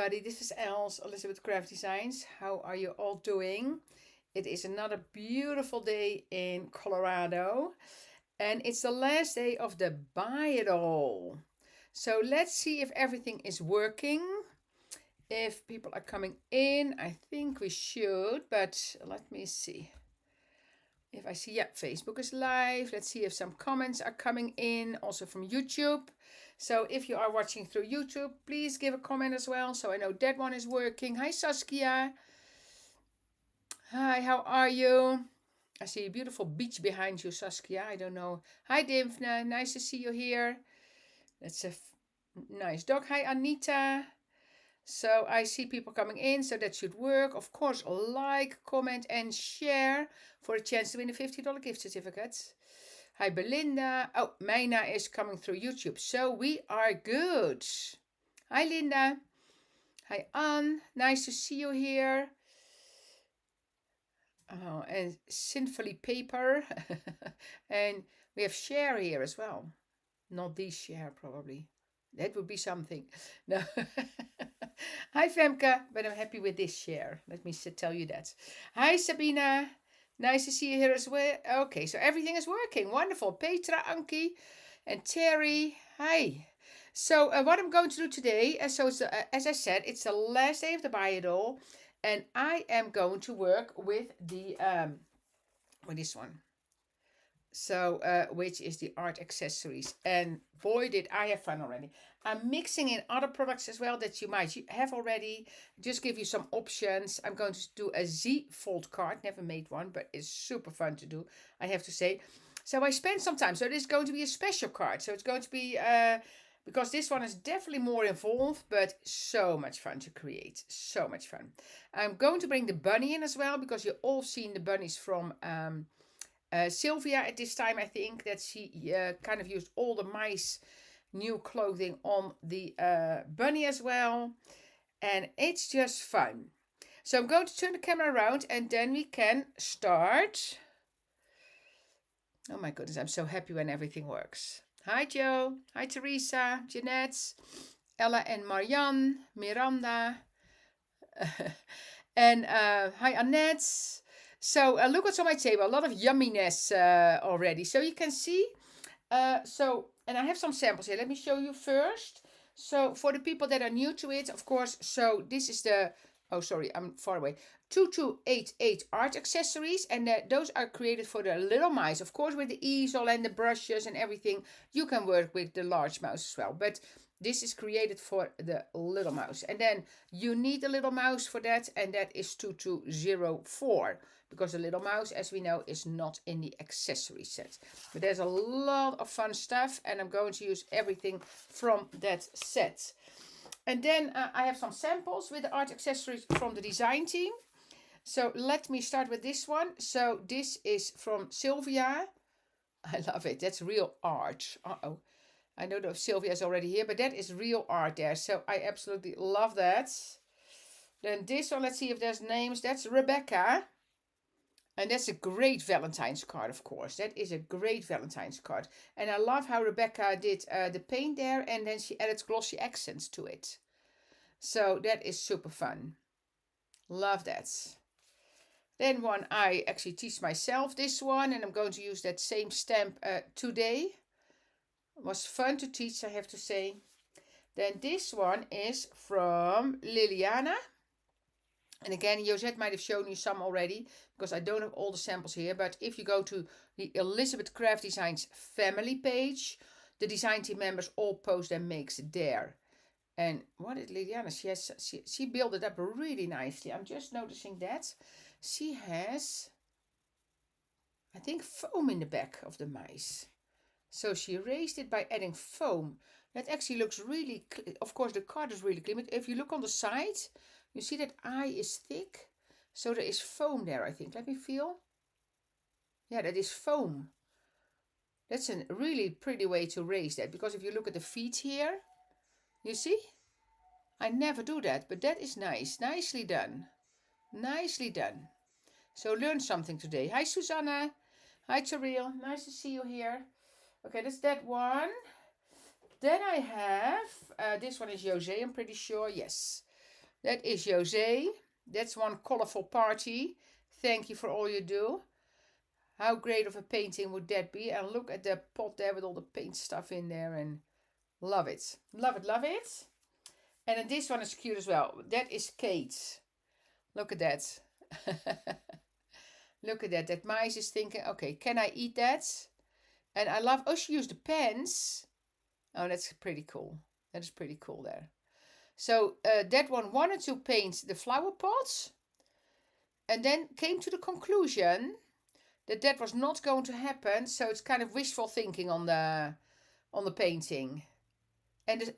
everybody, this is Els, Elizabeth Craft Designs. How are you all doing? It is another beautiful day in Colorado and it's the last day of the Buy It All. So let's see if everything is working. If people are coming in, I think we should, but let me see. If I see, yeah, Facebook is live. Let's see if some comments are coming in, also from YouTube. So if you are watching through YouTube, please give a comment as well, so I know that one is working. Hi, Saskia. Hi, how are you? I see a beautiful beach behind you, Saskia. I don't know. Hi, Dimfna. Nice to see you here. That's a nice dog. Hi, Anita. So I see people coming in, so that should work. Of course, like, comment, and share for a chance to win a $50 gift certificate. Hi, Belinda. Oh, Meina is coming through YouTube, so we are good. Hi, Linda. Hi, Anne. Nice to see you here. Oh, and Sinfully Paper. And we have Share here as well. Not this Share, probably. That would be something. No. Hi, Femke, but I'm happy with this Share. Let me tell you that. Hi, Sabina. Nice to see you here as well. Okay, so everything is working. Wonderful. Petra, Anki, and Terry. Hi. So what I'm going to do today, as I said, it's the last day of the Buy It All. And I am going to work with with this one. So, which is the art accessories. And boy, did I have fun already. I'm mixing in other products as well that you might have already. Just give you some options. I'm going to do a Z fold card. Never made one, but it's super fun to do, I have to say. So I spent some time. So this is going to be a special card. So it's going to be, because this one is definitely more involved, but so much fun to create. So much fun. I'm going to bring the bunny in as well, because you've all seen the bunnies from Sylvia at this time. I think that she kind of used all the mice new clothing on the bunny as well, and it's just fun. So I'm going to turn the camera around and then we can start. Oh my goodness, I'm so happy when everything works. Hi Joe, hi Teresa, Jeanette, Ella and Marianne, Miranda, and hi Annette. So look what's on my table. A lot of yumminess already. So you can see. And I have some samples here. Let me show you first. So for the people that are new to it, of course. So this is the, oh sorry, I'm far away. 2288 art accessories. And those are created for the little mice. Of course, with the easel and the brushes and everything, you can work with the large mouse as well. But this is created for the little mouse. And then you need a little mouse for that. And that is 2204. Because the little mouse, as we know, is not in the accessory set. But there's a lot of fun stuff. And I'm going to use everything from that set. And then I have some samples with the art accessories from the design team. So let me start with this one. So this is from Sylvia. I love it. That's real art. Uh-oh. I know that Sylvia is already here, but that is real art there. So I absolutely love that. Then this one, let's see if there's names. That's Rebecca. And that's a great Valentine's card, of course. That is a great Valentine's card. And I love how Rebecca did the paint there. And then she added glossy accents to it. So that is super fun. Love that. Then one I actually teach myself, this one. And I'm going to use that same stamp today. It was fun to teach, I have to say. Then this one is from Liliana. And again, Josette might have shown you some already, because I don't have all the samples here. But if you go to the Elizabeth Craft Designs family page, the design team members all post their makes there. And what is Liliana? She built it up really nicely. I'm just noticing that she has, I think, foam in the back of the mice. So she raised it by adding foam. That actually looks really, of course the card is really clean. But if you look on the side, you see that eye is thick. So there is foam there, I think. Let me feel. Yeah, that is foam. That's a really pretty way to raise that. Because if you look at the feet here, you see? I never do that, but that is nice. Nicely done. Nicely done. So learn something today. Hi, Susanna. Hi, Tareel. Nice to see you here. Okay, that's that one. Then I have, this one is Jose, I'm pretty sure. Yes. That is Jose. That's one colorful party. Thank you for all you do. How great of a painting would that be? And look at the pot there with all the paint stuff in there, and love it. Love it, love it. And then this one is cute as well. That is Kate. Look at that. Look at that. That mice is thinking, okay, can I eat that? And I love, oh, she used the pens. Oh, that's pretty cool. That is pretty cool there. So that one wanted to paint the flower pots and then came to the conclusion that that was not going to happen. So it's kind of wishful thinking on the painting. And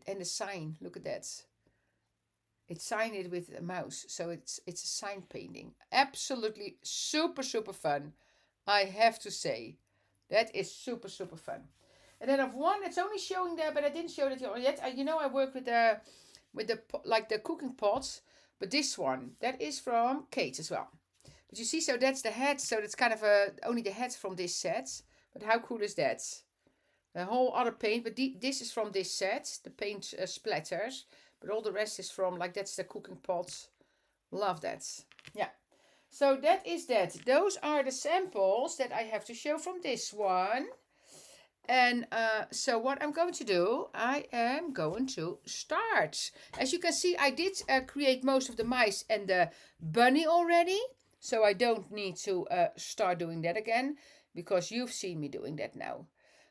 and the sign. Look at that. It signed it with a mouse, so it's a sign painting. Absolutely super fun. I have to say, that is super fun. And then I've one that's only showing there, but I didn't show that yet. I work with the like the cooking pots, but this one that is from Kate as well. But you see, so that's the head. So that's kind of only the head from this set. But how cool is that? A whole other paint, but this is from this set. The paint splatters, but all the rest is from, like, that's the cooking pot. Love that. Yeah. So that is that. Those are the samples that I have to show from this one. And so what I'm going to do, I am going to start. As you can see, I did create most of the mice and the bunny already. So I don't need to start doing that again, because you've seen me doing that now.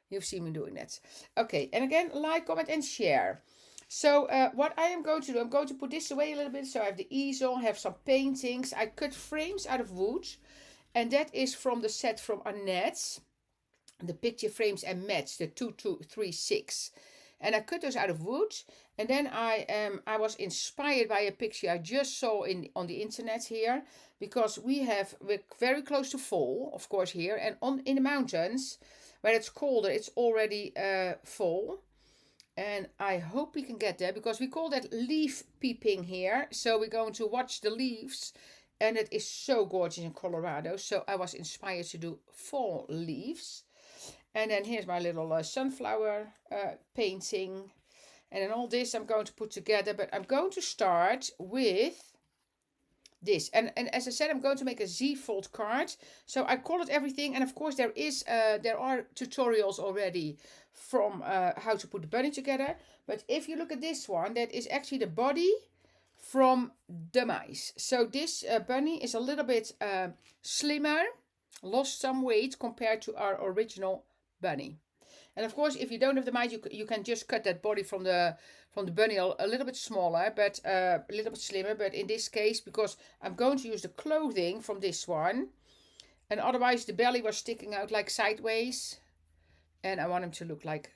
You've seen me doing that. Okay, and again, like, comment, and share. So what I am going to do, I'm going to put this away a little bit. So I have the easel, have some paintings. I cut frames out of wood. And that is from the set from Annette. The picture frames and mats, the 2236. And I cut those out of wood. And then I was inspired by a picture I just saw on the internet here. Because we're very close to fall, of course, here. And in the mountains, where it's colder, it's already fall. And I hope we can get there, because we call that leaf peeping here. So we're going to watch the leaves. And it is so gorgeous in Colorado. So I was inspired to do fall leaves. And then here's my little sunflower painting. And then all this I'm going to put together. But I'm going to start with this. And as I said, I'm going to make a Z-fold card. So I colored everything. And of course there are tutorials already from how to put the bunny together. But if you look at this one, that is actually the body from the mice. So this bunny is a little bit slimmer, lost some weight compared to our original bunny. And of course, if you don't have the mice, you can just cut that body from the bunny a little bit smaller, but a little bit slimmer. But in this case, because I'm going to use the clothing from this one, and otherwise the belly was sticking out like sideways, and I want him to look like,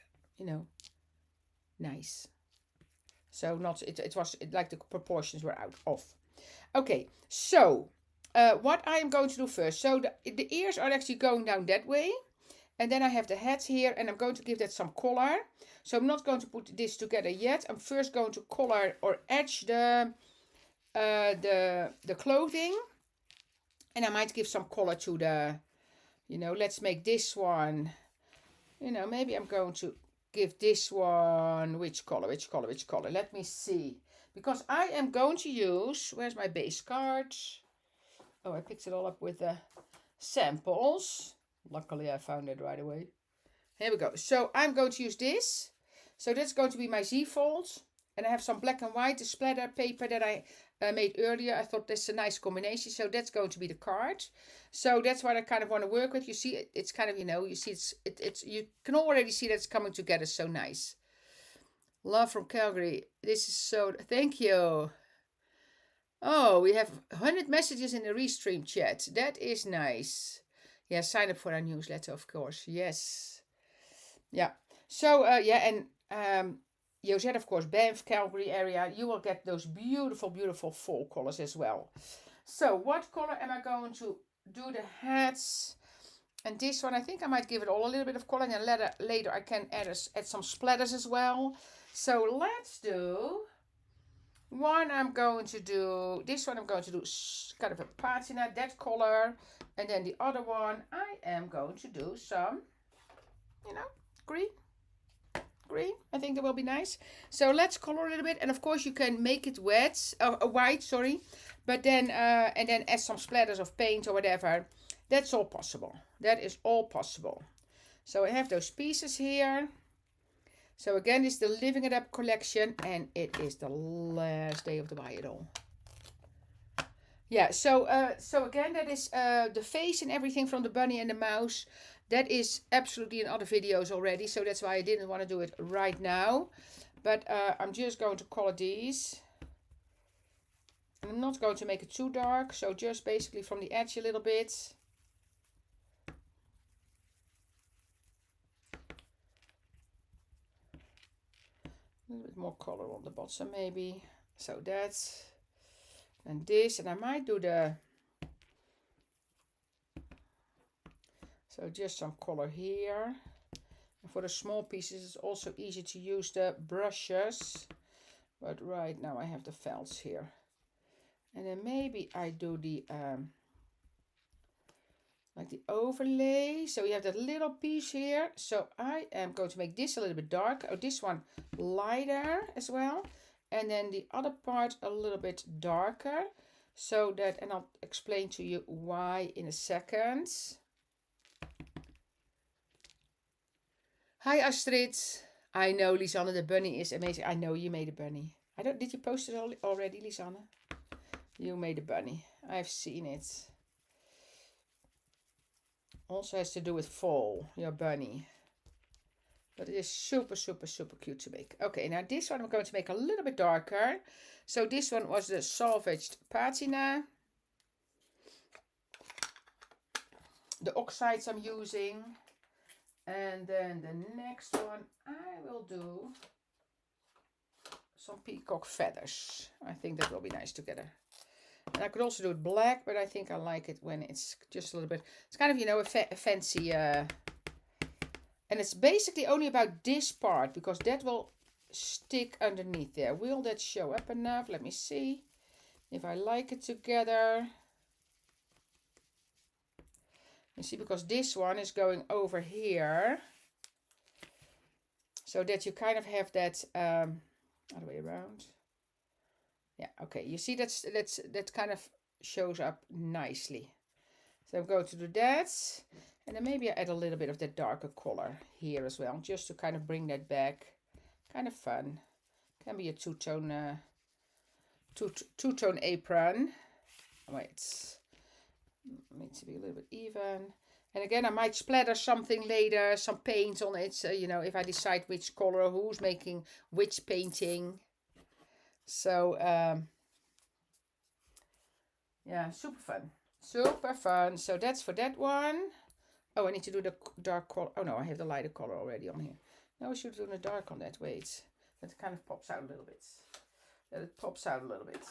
nice. So it was like the proportions were out off. Okay, so what I am going to do first. So the ears are actually going down that way. And then I have the head here, and I'm going to give that some color. So I'm not going to put this together yet. I'm first going to color or edge the clothing. And I might give some color to the, let's make this one, maybe I'm going to give this one, which color? Let me see. Because I am going to use, where's my base card? Oh, I picked it all up with the samples. Luckily, I found it right away. Here we go. So I'm going to use this. So that's going to be my Z-fold. And I have some black and white, the splatter paper that I made earlier. I thought that's a nice combination. So that's going to be the card. So that's what I kind of want to work with. You see, it's kind of, you see, you can already see that it's coming together so nice. Love from Calgary. This is so, thank you. Oh, we have 100 messages in the Restream chat. That is nice. Yeah, sign up for our newsletter, of course. Yes. Yeah. So, and Josette, of course, Banff, Calgary area. You will get those beautiful, beautiful fall colors as well. So, what color am I going to do the hats? And this one, I think I might give it all a little bit of color. And then later I can add some splatters as well. So, let's do... this one I'm going to do kind of a patina, that color. And then the other one, I am going to do some, green. green. I think that will be nice. So let's color a little bit, and of course you can make it wet, white, sorry, but then and then add some splatters of paint or whatever. That's all possible. That is all possible. So I have those pieces here. So again, it's the Living It Up collection, and it is the last day of the buy it all. Yeah, so again, that is the face and everything from the bunny and the mouse. That is absolutely in other videos already, so that's why I didn't want to do it right now. But I'm just going to color these. And I'm not going to make it too dark, so just basically from the edge a little bit. A little bit more color on the bottom maybe. So that's, and this, and I might do the, so just some color here. And for the small pieces, it's also easy to use the brushes. But right now I have the felts here. And then maybe I do the, like the overlay. So you have that little piece here. So I am going to make this a little bit darker. Oh, this one lighter as well. And then the other part a little bit darker. So that, and I'll explain to you why in a second. Hi Astrid. I know Lisanne, the bunny is amazing. I know you made a bunny. Did you post it already, Lisanne? You made a bunny. I've seen it. Also has to do with fall, your bunny. But it is super, super, super cute to make. Okay, now this one I'm going to make a little bit darker. So this one was the salvaged patina. The oxides I'm using. And then the next one I will do some peacock feathers. I think that will be nice together. And I could also do it black, but I think I like it when it's just a little bit, it's kind of, you know, a fancy, and it's basically only about this part, because that will stick underneath there. Will that show up enough? Let me see if I like it together. You see, because this one is going over here, so that you kind of have that other way around. Yeah, okay, you see that kind of shows up nicely. So I'm going to do that, and then maybe I add a little bit of that darker color here as well, just to kind of bring that back. Kind of fun. Can be a two-tone apron. Wait, needs to be a little bit even. And again, I might splatter something later, some paint on it, so, you know, if I decide which color, who's making which painting. So yeah, super fun. Super fun. So that's for that one. Oh, I need to do the dark color. Oh no, I have the lighter color already on here. No, I should do the dark on that. Wait, that kind of pops out a little bit. That it pops out a little bit.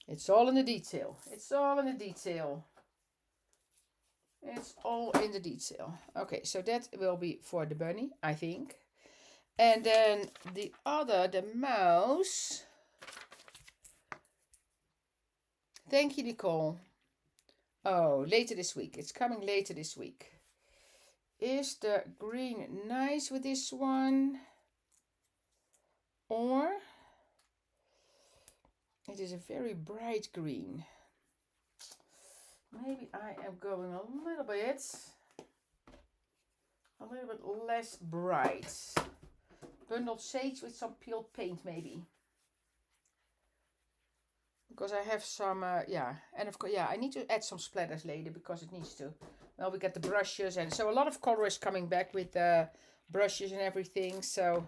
It's all in the detail. It's all in the detail. It's all in the detail. Okay, so that will be for the bunny, I think. And then the other, the mouse. Thank you, Nicole. Oh, later this week. It's coming later this week. Is the green nice with this one? Or it is a very bright green. Maybe I am going a little bit less bright. Bundled sage with some peeled paint maybe. Because I have some, yeah, and of course, yeah, I need to add some splatters later because it needs to. Well, we got the brushes, and so a lot of color is coming back with the brushes and everything, so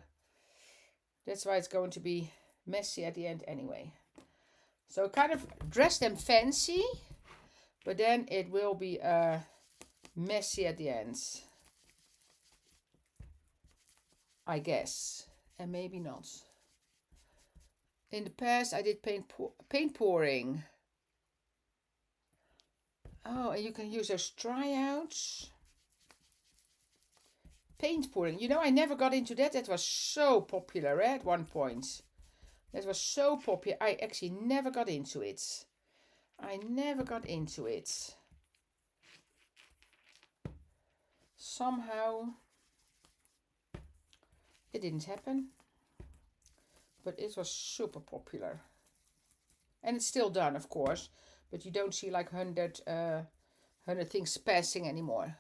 that's why it's going to be messy at the end anyway. So kind of dress them fancy, but then it will be messy at the end, I guess, and maybe not. In the past, I did paint pouring. Oh, and you can use those tryouts. Paint pouring. You know, I never got into that. That was so popular at one point. That was so popular. I actually never got into it. I never got into it. Somehow it didn't happen, but it was super popular. And it's still done, of course, but you don't see like 100 things passing anymore.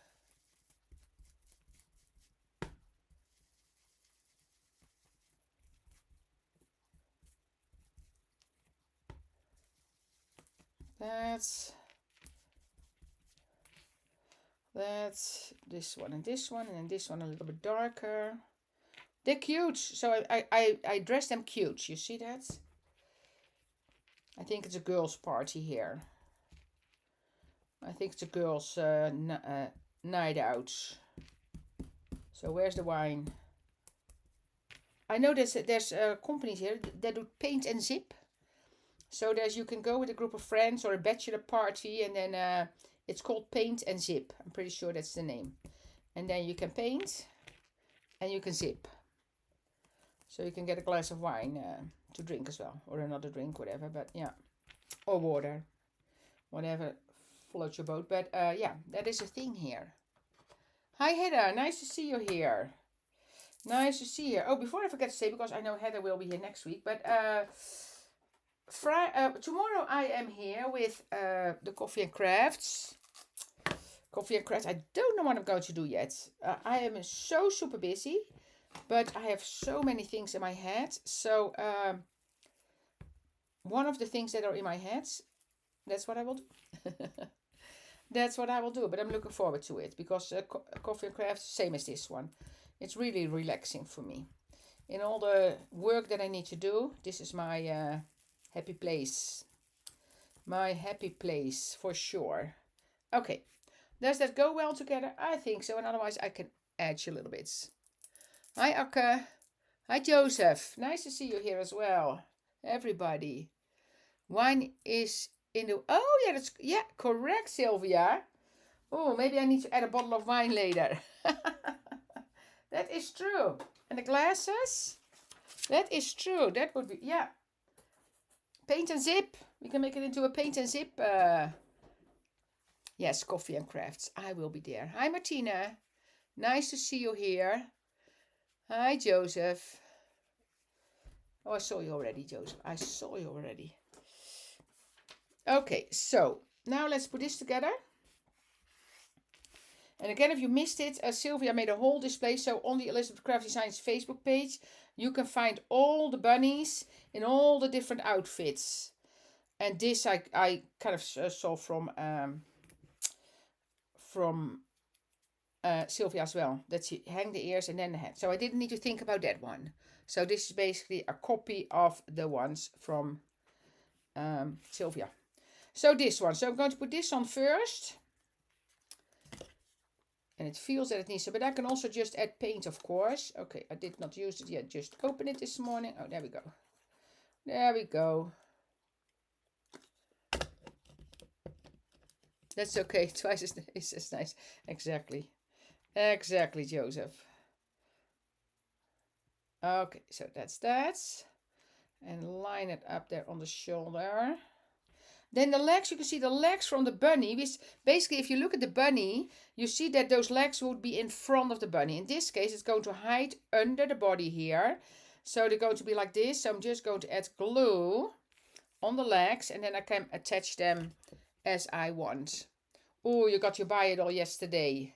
That's this one and this one, and then this one a little bit darker. They're cute, so I dress them cute. You see that? I think it's a girls' party here. I think it's a girls' night out. So where's the wine? I know there's companies here that do paint and zip. So you can go with a group of friends or a bachelor party, and then it's called paint and zip. I'm pretty sure that's the name. And then you can paint and you can zip. So you can get a glass of wine to drink as well, or another drink, whatever. But yeah, or water, whatever floats your boat. But yeah, that is a thing here. Hi Heather, nice to see you here. Nice to see you. Oh, before I forget to say, because I know Heather will be here next week, but tomorrow I am here with the Coffee and Crafts. Coffee and Crafts. I don't know what I'm going to do yet. I am so super busy, but I have so many things in my head. So one of the things that are in my head, that's what I will do. That's what I will do. But I'm looking forward to it because Coffee and Crafts, same as this one. It's really relaxing for me. In all the work that I need to do, this is my happy place. My happy place for sure. Okay. Does that go well together? I think so. And otherwise I can edge a little bit. Hi Akka. Hi Joseph. Nice to see you here as well. Everybody. Wine is in the... Oh yeah, that's... Yeah, correct Sylvia. Oh, maybe I need to add a bottle of wine later. That is true. And the glasses? That is true. That would be... Yeah. Paint and zip. We can make it into a paint and zip. Yes, Coffee and Crafts. I will be there. Hi, Martina. Nice to see you here. Hi, Joseph. Oh, I saw you already, Joseph. I saw you already. Okay, so now let's put this together. And again, if you missed it, Sylvia made a whole display. So on the Elizabeth Craft Designs Facebook page, you can find all the bunnies in all the different outfits. And this I kind of saw from Sylvia as well. That she hang the ears and then the head. So I didn't need to think about that one. So this is basically a copy of the ones from Sylvia. So this one. So I'm going to put this on first. And it feels that it needs to, but I can also just add paint, of course. Okay, I did not use it yet. Just open it this morning. Oh, there we go. There we go. That's okay. Twice as nice. Exactly. Exactly, Joseph. Okay, so that's that. And line it up there on the shoulder. Then the legs, you can see the legs from the bunny. Which basically, if you look at the bunny, you see that those legs would be in front of the bunny. In this case, it's going to hide under the body here. So they're going to be like this. So I'm just going to add glue on the legs. And then I can attach them as I want. Oh, you got your buy it all yesterday.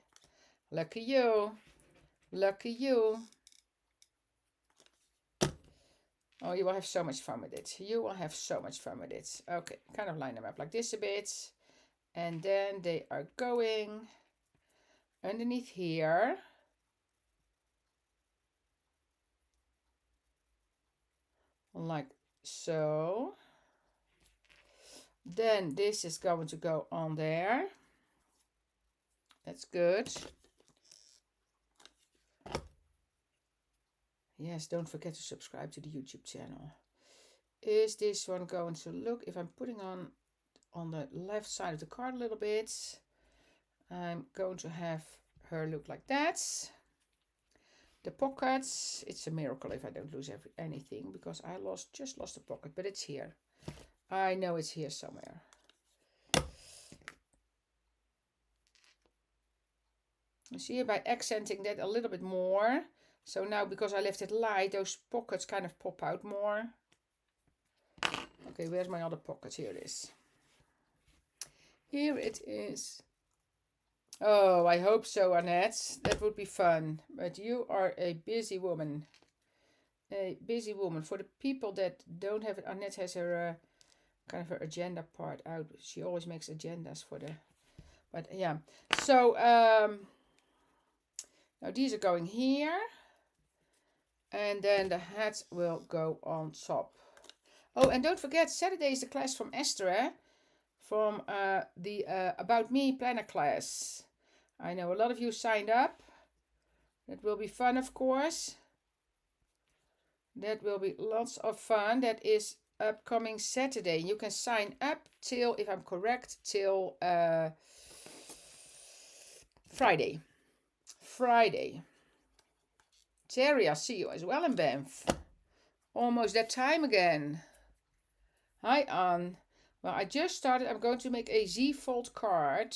Lucky you. Lucky you. Oh, you will have so much fun with it. You will have so much fun with it. Okay, kind of line them up like this a bit. And then they are going underneath here. Like so. Then this is going to go on there. That's good. Yes, don't forget to subscribe to the YouTube channel. Is this one going to look, if I'm putting on the left side of the card a little bit, I'm going to have her look like that. The pockets, it's a miracle if I don't lose anything, because I just lost the pocket, but it's here. I know it's here somewhere. You see, by accenting that a little bit more. So now, because I left it light, those pockets kind of pop out more. Okay, where's my other pocket? Here it is. Here it is. Oh, I hope so, Annette. That would be fun. But you are a busy woman. A busy woman. For the people that don't have it, Annette has her kind of her agenda part out. She always makes agendas for the... But yeah. So, now these are going here. And then the hats will go on top. Oh, and don't forget, Saturday is the class from Esther, from the About Me planner class. I know a lot of you signed up. That will be fun, of course. That will be lots of fun. That is upcoming Saturday. You can sign up till, if I'm correct, till Friday. Terry, I see you as well in Banff. Almost that time again. Hi, Anne. Well, I just started. I'm going to make a Z-fold card,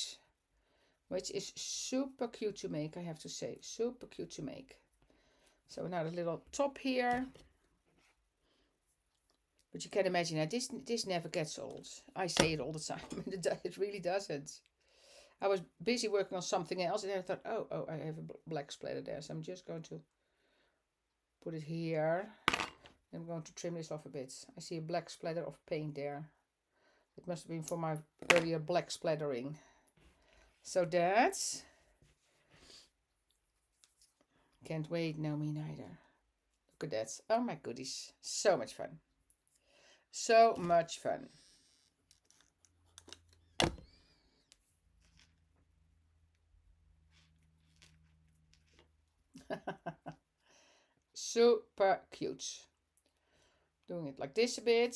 which is super cute to make, I have to say. Super cute to make. So now the little top here. But you can imagine that this never gets old. I say it all the time. It really doesn't. I was busy working on something else, and then I thought, oh, I have a black splatter there. So I'm just going to put it here. I'm going to trim this off a bit. I see a black splatter of paint there. It must have been for my earlier black splattering. So that's... Can't wait, no me neither. Look at that. Oh my goodies. So much fun. So much fun. Super cute. Doing it like this a bit.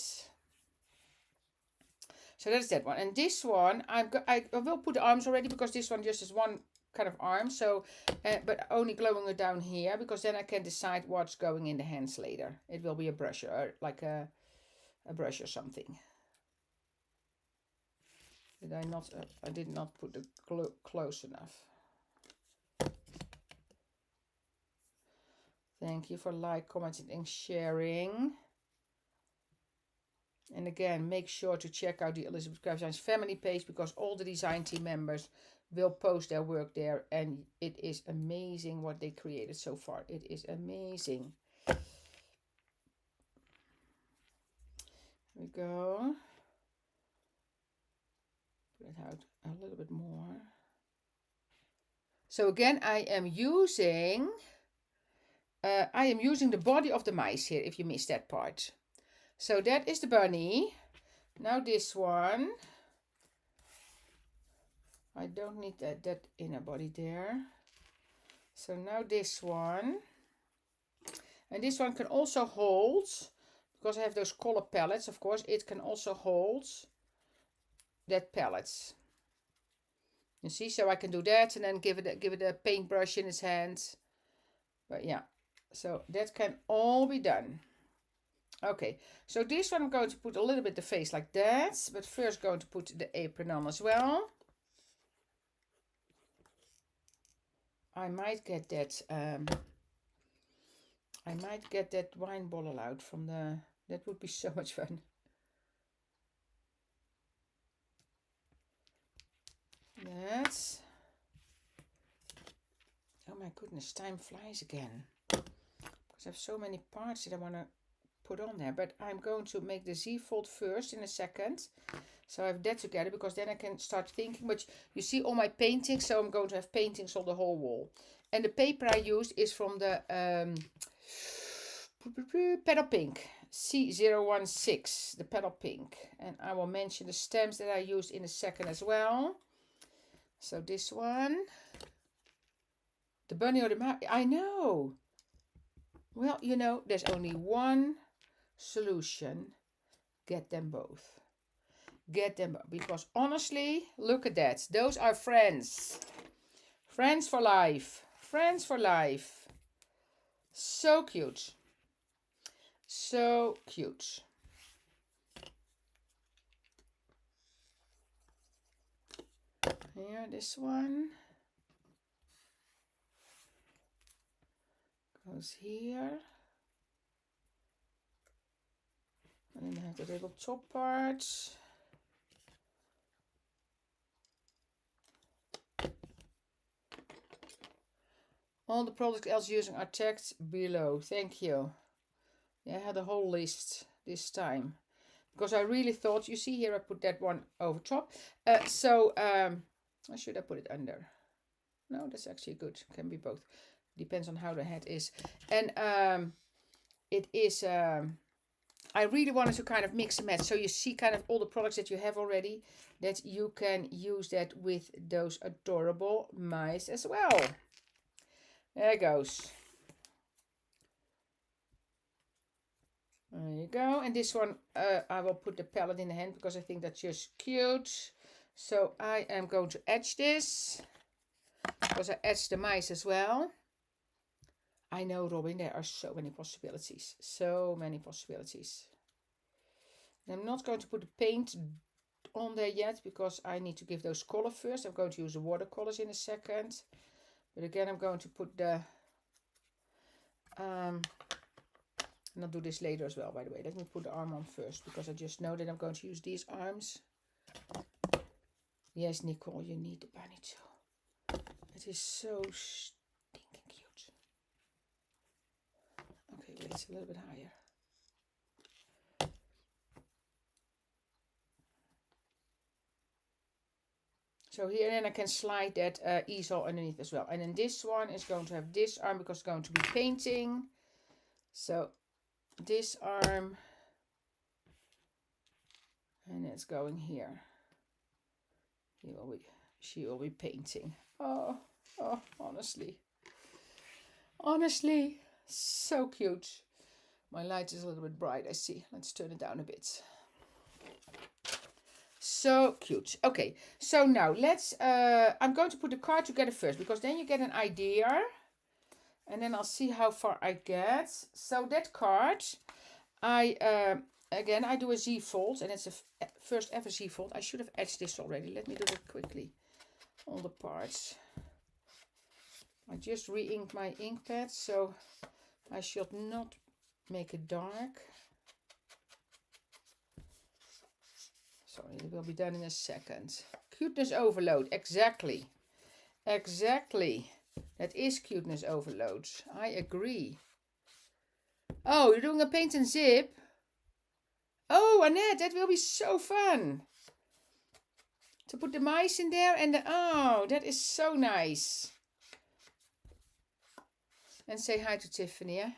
So that's that one. And this one, I will put the arms already, because this one just is one kind of arm. So, but only gluing it down here, because then I can decide what's going in the hands later. It will be a brush, or like a brush or something. Did I not? I did not put the glue close enough. Thank you for like, commenting, and sharing. And again, make sure to check out the Elizabeth Craft Designs family page, because all the design team members will post their work there, and it is amazing what they created so far. It is amazing. Here we go. Put it out a little bit more. So again, I am using the body of the mice here, if you missed that part. So that is the bunny. Now this one. I don't need that inner body there. So now this one. And this one can also hold, because I have those color palettes, of course, it can also hold that palette. You see, so I can do that and then give it a paintbrush in its hands. But yeah, so that can all be done. Okay, so this one I'm going to put a little bit the face like that, but first going to put the apron on as well. I might get that wine bottle out from the... That would be so much fun. That's... Oh my goodness, time flies again. Because I have so many parts that I want to put on there. But I'm going to make the Z-fold first in a second. So I have that together, because then I can start thinking. But you see all my paintings, so I'm going to have paintings on the whole wall. And the paper I used is from the Pedal Pink C016, the Pedal Pink. And I will mention the stamps that I used in a second as well. So this one, the bunny or the mouse, I know. Well, you know, there's only one solution. Get them both. Get them both. Because honestly, look at that. Those are friends. Friends for life. Friends for life. So cute. So cute. Here, this one. Goes here. And then I have the little top part. All the products else using are tagged below. Thank you. Yeah, I had a whole list this time. Because I really thought, you see here I put that one over top. Or should I put it under? No, that's actually good. Can be both. Depends on how the head is. And it is, I really wanted to kind of mix and match. So you see kind of all the products that you have already, that you can use that with those adorable mice as well. There it goes. There you go. And this one, I will put the palette in the hand because I think that's just cute. So I am going to etch this because I etched the mice as well. I know, Robin, there are so many possibilities. So many possibilities. And I'm not going to put the paint on there yet because I need to give those color first. I'm going to use the watercolors in a second. But again, I'm going to put the... and I'll do this later as well, by the way. Let me put the arm on first because I just know that I'm going to use these arms. Yes, Nicole, you need the bunny too. It is so stinking cute. Okay, wait, it's a little bit higher. So here, and then I can slide that easel underneath as well. And then this one is going to have this arm because it's going to be painting. So this arm, and it's going here. She will be painting. Oh, honestly, so cute. My light is a little bit bright, I see. Let's turn it down a bit. So cute. Okay, so now let's, I'm going to put the card together first because then you get an idea. And then I'll see how far I get. So that card, again, I do a Z fold, and it's a first ever Z fold. I should have etched this already. Let me do that quickly. All the parts. I just re-inked my ink pad, so I should not make it dark. Sorry, it will be done in a second. Cuteness overload, exactly. Exactly. That is cuteness overload. I agree. Oh, you're doing a paint and zip? Oh, Annette, that will be so fun. To put the mice in there and oh, that is so nice. And say hi to Tiffany, eh?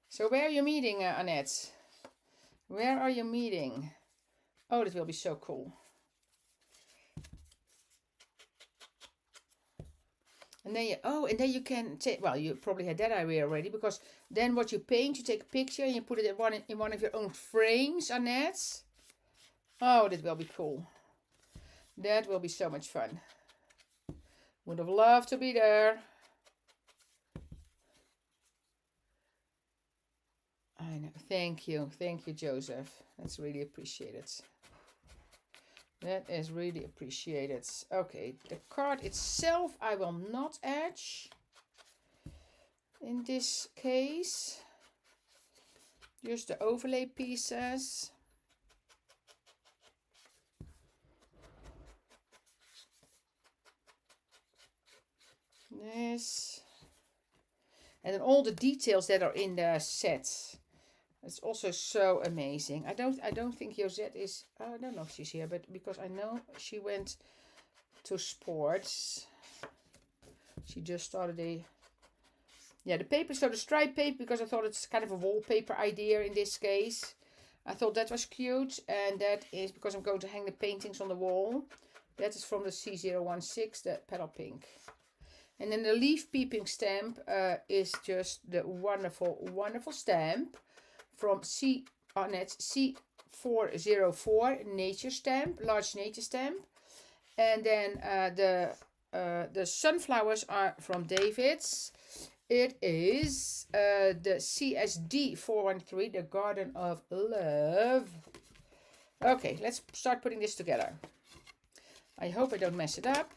So where are you meeting, Annette? Where are you meeting? Oh, that will be so cool. And then you can take, well, you probably had that idea already, because then what you paint, you take a picture and you put it in one of your own frames, Annette. Oh, that will be cool. That will be so much fun. Would have loved to be there. I know. Thank you, Joseph. That's really appreciated. That is really appreciated. Okay, the card itself I will not etch in this case. Just the overlay pieces. This. And then all the details that are in the set. It's also so amazing. I don't think Josette is, I don't know if she's here, but because I know she went to sports. She just started the paper, so the stripe paper, because I thought it's kind of a wallpaper idea in this case. I thought that was cute, and that is because I'm going to hang the paintings on the wall. That is from the C016, the Petal Pink. And then the leaf peeping stamp is just the wonderful, wonderful stamp from Annette C404 nature stamp, large nature stamp. And then the sunflowers are from David's. It is the CSD 413, the Garden of Love. Okay, let's start putting this together. I hope I don't mess it up,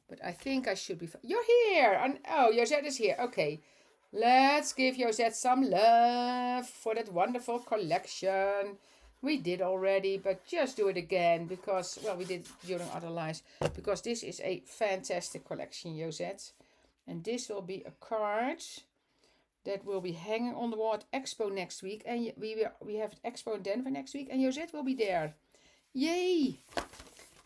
but I think I should be. You're here! Oh, Josette is here. Okay. Let's give Josette some love for that wonderful collection. We did already, but just do it again because, well, we did during other lives. Because this is a fantastic collection, Josette. And this will be a card that will be hanging on the wall at Expo next week. And we have Expo in Denver next week, and Josette will be there. Yay!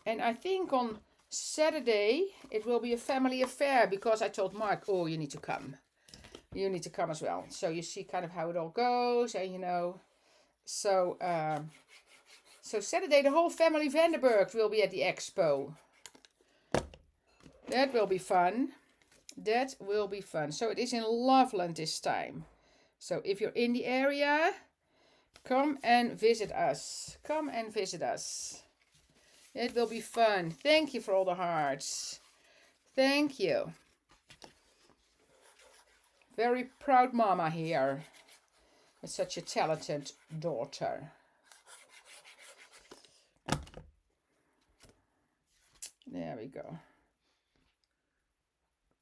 And I think on Saturday it will be a family affair because I told Mark, oh, you need to come. You need to come as well. So you see kind of how it all goes, and you know. So so Saturday the whole family Vandenberg will be at the expo. That will be fun. That will be fun. So it is in Loveland this time. So if you're in the area, come and visit us. Come and visit us. It will be fun. Thank you for all the hearts. Thank you. Very proud mama here. With such a talented daughter. There we go.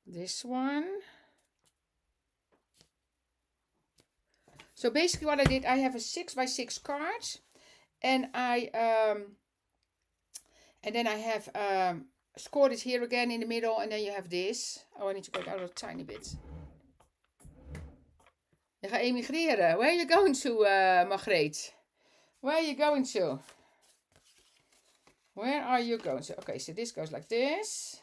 This one. So basically what I did, I have a 6x6 card. And then I have scored it here again in the middle. And then you have this. Oh, I need to go out a tiny bit. Je gaat emigreren. Where are you going to, Margreet? Where are you going to? Where are you going to? Okay, so this goes like this.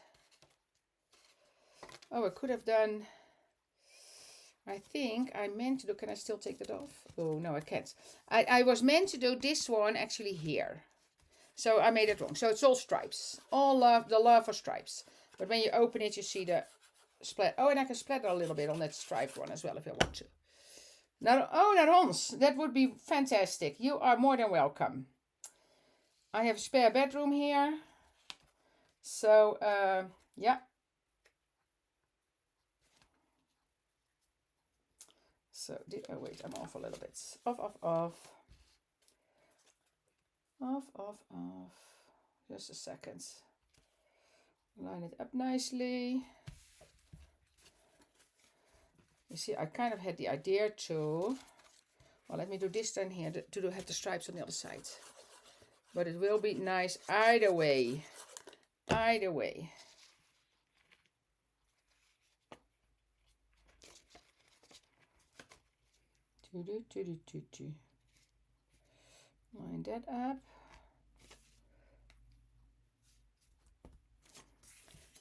Oh, I could have done... I think I meant to do... Can I still take that off? Oh, no, I can't. I was meant to do this one actually here. So I made it wrong. So it's all stripes. All the love for stripes. But when you open it, you see the splat. Oh, and I can splatter a little bit on that striped one as well if I want to. Now, oh, not Hans. That would be fantastic. You are more than welcome. I have a spare bedroom here. So, yeah. So, oh wait, I'm off a little bit. Off, off, off. Off, off, off. Just a second. Line it up nicely. You see, I kind of had the idea to... Well, let me do this then here to have the stripes on the other side. But it will be nice either way. Either way. Line that up.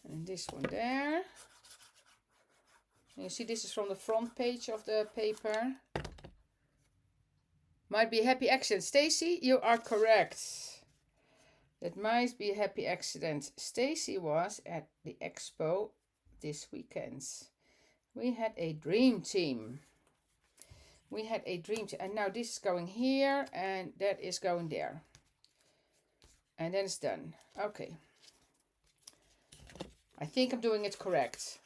And this one there. And you see this is from the front page of the paper. Might be a happy accident. Stacy, you are correct. That might be a happy accident. Stacy was at the expo this weekend. We had a dream team. We had a dream team. And now this is going here and that is going there. And then it's done. Okay. I think I'm doing it correct.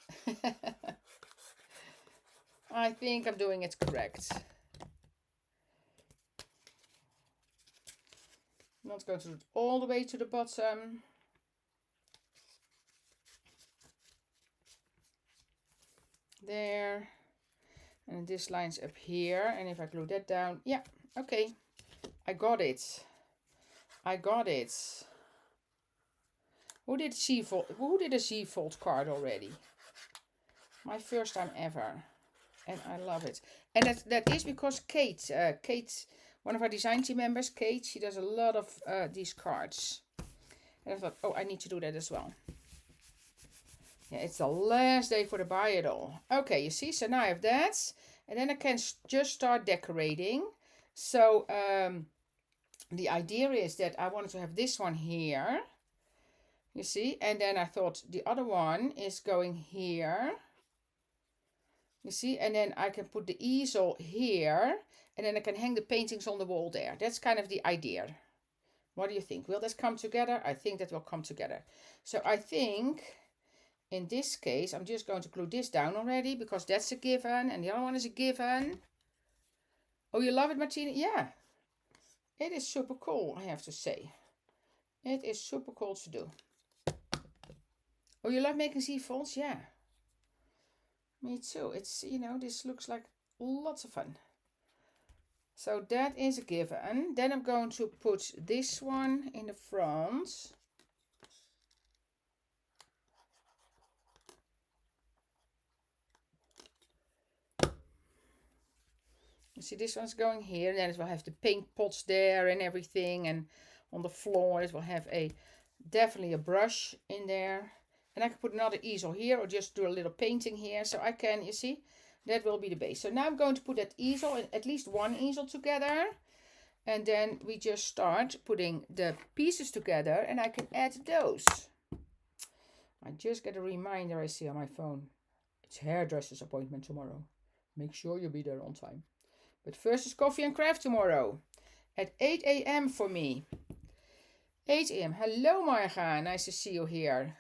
I think I'm doing it correct. I'm not going to do it all the way to the bottom. There. And this lines up here. And if I glue that down, yeah, okay. I got it. I got it. Who did a Z-fold card already? My first time ever. And I love it. And that is because Kate, one of our design team members, Kate, she does a lot of these cards. And I thought, oh, I need to do that as well. Yeah, it's the last day for the buy it all. Okay, you see, so now I have that. And then I can just start decorating. So the idea is that I wanted to have this one here. You see, and then I thought the other one is going here. You see, and then I can put the easel here. And then I can hang the paintings on the wall there. That's kind of the idea. What do you think? Will this come together? I think that will come together. So I think in this case, I'm just going to glue this down already because that's a given. And the other one is a given. Oh, you love it, Martina? Yeah. It is super cool, I have to say. It is super cool to do. Oh, you love making Z-folds? Yeah. Me too. It's, you know, this looks like lots of fun. So that is a given. Then I'm going to put this one in the front. You see, this one's going here, and then it will have the paint pots there and everything, and on the floor it will have definitely a brush in there. And I can put another easel here, or just do a little painting here, so I can, you see, that will be the base. So now I'm going to put that easel, and at least one easel together, and then we just start putting the pieces together, and I can add those. I just get a reminder I see on my phone. It's hairdresser's appointment tomorrow. Make sure you be there on time. But first is coffee and craft tomorrow at 8 a.m. for me. 8 a.m. Hello, Marga. Nice to see you here.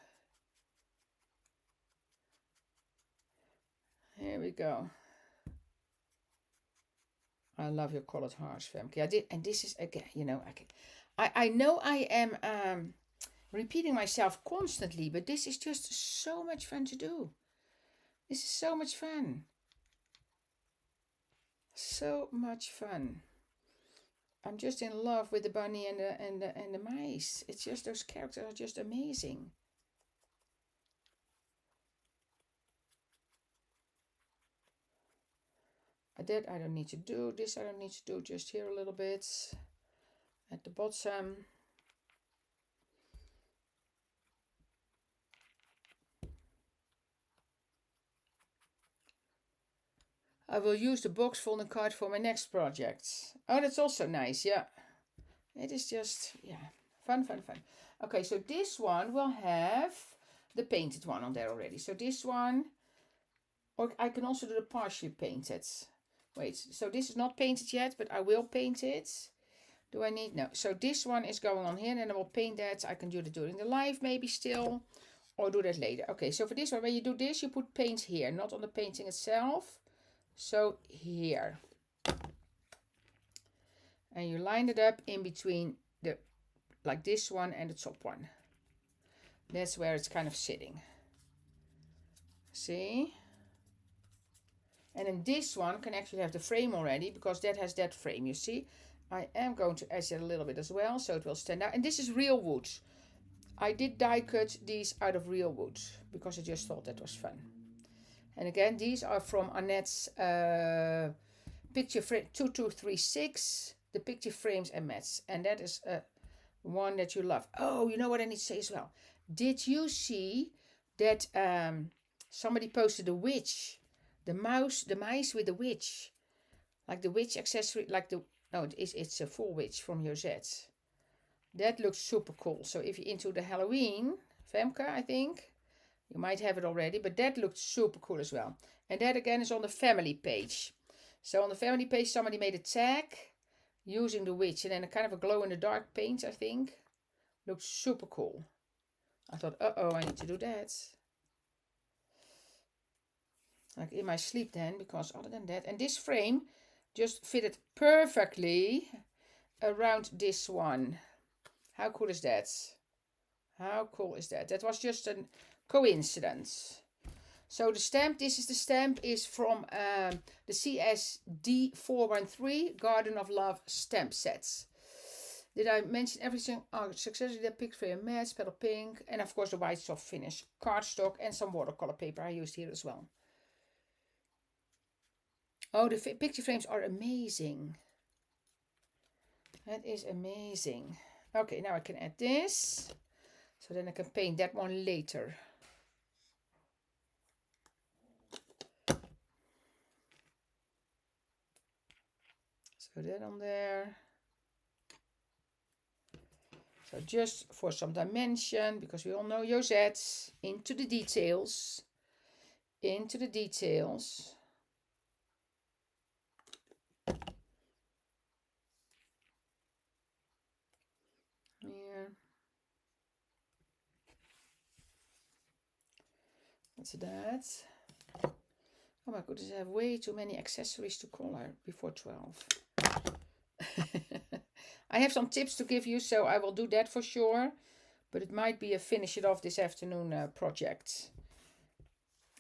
Here we go. I love your colored hearts, Femke. And this is, again, you know, I know I am repeating myself constantly, but this is just so much fun to do. This is so much fun. So much fun. I'm just in love with the bunny and the mice. It's just, those characters are just amazing. That I don't need to do. This I don't need to do. Just here a little bit at the bottom. I will use the box folding card for my next project. Oh, that's also nice. Yeah, it is just, yeah, fun. Okay, so this one will have the painted one on there already. So this one, or I can also do the partially painted. Wait, so this is not painted yet, but I will paint it. Do I need? No. So this one is going on here, and then I will paint that. I can do it during the live maybe still, or do that later. Okay, so for this one, when you do this, you put paint here, not on the painting itself. So here. And you line it up in between the, like this one and the top one. That's where it's kind of sitting. See? And then this one can actually have the frame already, because that has that frame, you see. I am going to edge it a little bit as well, so it will stand out. And this is real wood. I did die cut these out of real wood, because I just thought that was fun. And again, these are from Annette's picture frame 2236, the picture frames and mats. And that is one that you love. Oh, you know what I need to say as well? Did you see that somebody posted a witch? The mice with the witch, like the witch accessory, like the, no, it's a full witch from Josette. That looks super cool. So if you're into the Halloween, Femke, I think, you might have it already, but that looked super cool as well. And that again is on the family page. So on the family page, somebody made a tag using the witch, and then a kind of a glow in the dark paint, I think. Looked super cool. I thought, I need to do that. Like in my sleep then, because other than that, and this frame just fitted perfectly around this one. How cool is that? How cool is that? That was just a coincidence. So the stamp, this is the stamp, is from the CSD 413 Garden of Love stamp sets. Did I mention everything? Oh, successfully the pink frame mats, petal pink, and of course the white soft finish cardstock and some watercolor paper I used here as well. Oh, the picture frames are amazing. That is amazing. Okay, now I can add this. So then I can paint that one later. So that on there. So just for some dimension, because we all know Josette, into the details. Into the details. Here. That's that. Oh my goodness, I have way too many accessories to color before 12. I have some tips to give you, so I will do that for sure. But it might be a finish it off this afternoon project.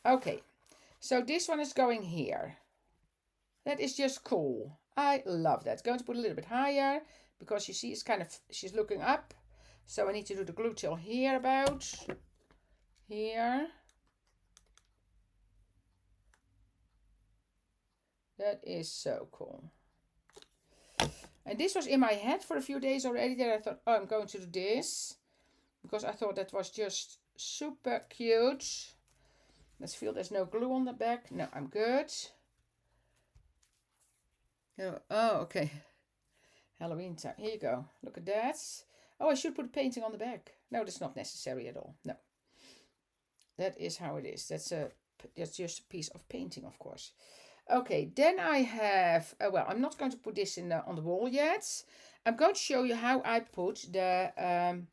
Okay, So this one is going here. That is just cool. I love that. Going to put a little bit higher because you see it's kind of, she's looking up. So I need to do the glue till here about. Here. That is so cool. And this was in my head for a few days already that I thought, oh, I'm going to do this. Because I thought that was just super cute. Let's feel there's no glue on the back. No, I'm good. Oh, okay. Halloween time. Here you go. Look at that. Oh, I should put a painting on the back. No, that's not necessary at all. No. That is how it is. That's just a piece of painting, of course. Okay, then I have, well, I'm not going to put this on the wall yet. I'm going to show you how I put the,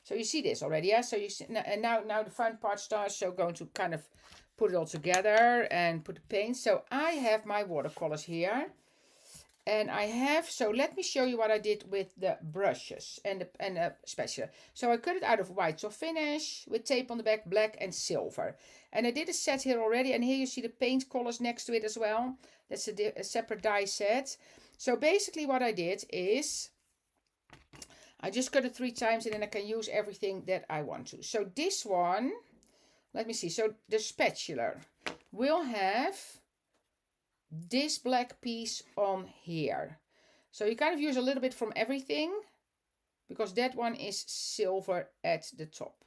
so you see this already, yeah? So you see, and now the fun part starts. So going to kind of put it all together and put the paint. So I have my watercolors here. And I have, so let me show you what I did with the brushes and the spatula. So I cut it out of white soft finish with tape on the back, black and silver. And I did a set here already. And here you see the paint colors next to it as well. That's a separate die set. So basically what I did is, I just cut it 3 times and then I can use everything that I want to. So this one, let me see. So the spatula will have this black piece on here. So you kind of use a little bit from everything because that one is silver at the top.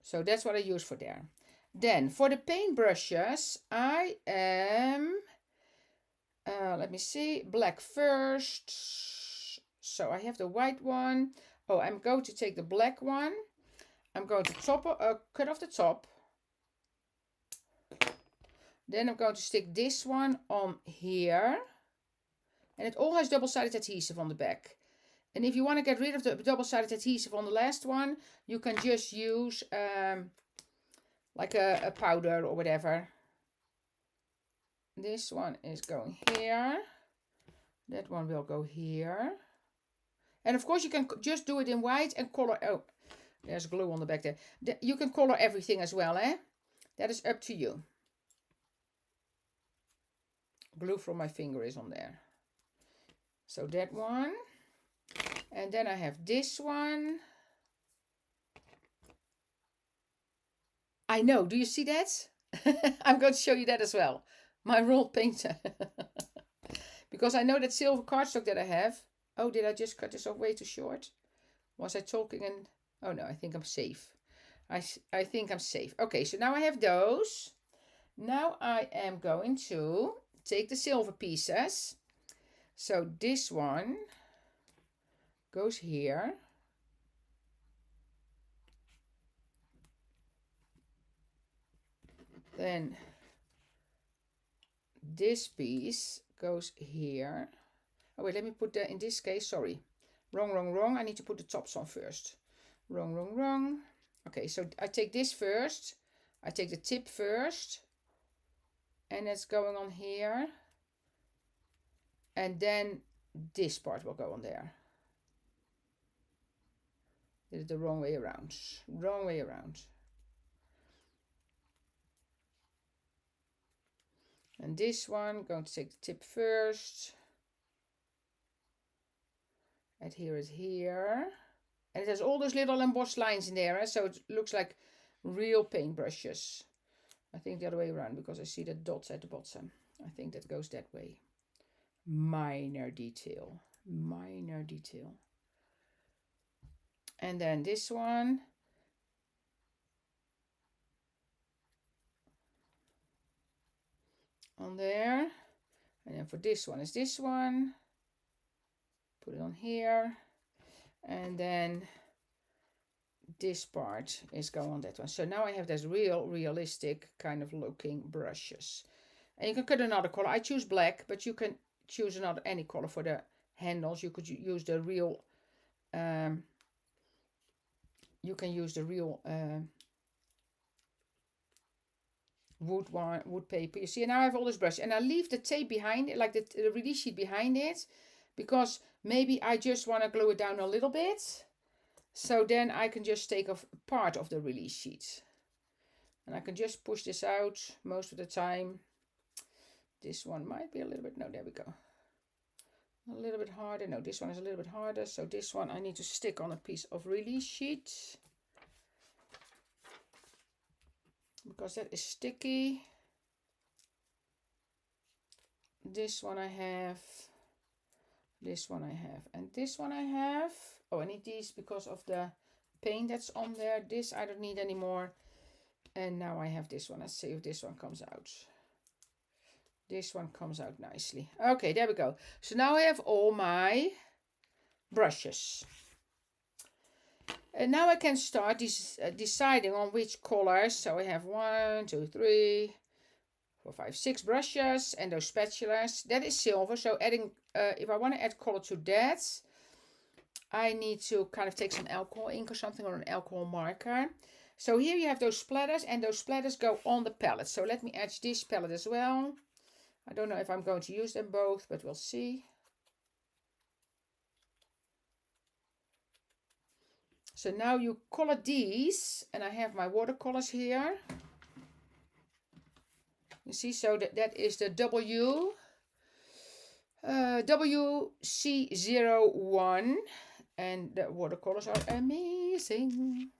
So that's what I use for there. Then for the paint brushes, I am, let me see, black first. So I have the white one. Oh, I'm going to take the black one. I'm going to cut off the top. Then I'm going to stick this one on here. And it all has double-sided adhesive on the back. And if you want to get rid of the double-sided adhesive on the last one, you can just use like a powder or whatever. This one is going here. That one will go here. And of course you can just do it in white and color. Oh, there's glue on the back there. You can color everything as well, eh? That is up to you. Glue from my finger is on there. So that one. And then I have this one. I know, do you see that? I'm going to show you that as well. My rolled painter. Because I know that silver cardstock that I have. Oh, did I just cut this off way too short? Was I talking and... Oh no, I think I'm safe. I think I'm safe. Okay, so now I have those. Now I am going to take the silver pieces. So this one goes here. Then this piece goes here. Oh wait, let me put that in this case, sorry. Wrong. I need to put the tops on first. Wrong. Okay, so I take this first. I take the tip first. And it's going on here. And then this part will go on there. Did it the wrong way around. Wrong way around. And this one, going to take the tip first. Adhere it here. And it has all those little embossed lines in there, so it looks like real paintbrushes. I think the other way around because I see the dots at the bottom. I think that goes that way. Minor detail. Minor detail. And then this one. On there. And then for this one is this one. Put it on here. And then this part is going on that one. So now I have this realistic kind of looking brushes. And you can cut another color. I choose black, but you can choose any color for the handles. You could use the real, wood paper. You see, now I have all this brush, and I leave the tape behind it, like the release sheet behind it, because maybe I just want to glue it down a little bit. So then I can just take off part of the release sheet. And I can just push this out most of the time. This one might be a little bit, no, there we go. A little bit harder. No, this one is a little bit harder. So this one I need to stick on a piece of release sheet, because that is sticky. This one I have. This one I have. And this one I have. Oh, I need these because of the paint that's on there. This I don't need anymore. And now I have this one. Let's see if this one comes out. This one comes out nicely. Okay, there we go. So now I have all my brushes. And now I can start deciding on which colors. So I have 1, 2, 3, 4, 5, 6 brushes and those spatulas. That is silver. So adding, if I want to add color to that, I need to kind of take some alcohol ink or something, or an alcohol marker. So here you have those splatters, and those splatters go on the palette. So let me etch this palette as well. I don't know if I'm going to use them both, but we'll see. So now you color these, and I have my watercolors here. You see, so that is the WC01, and the watercolors are amazing.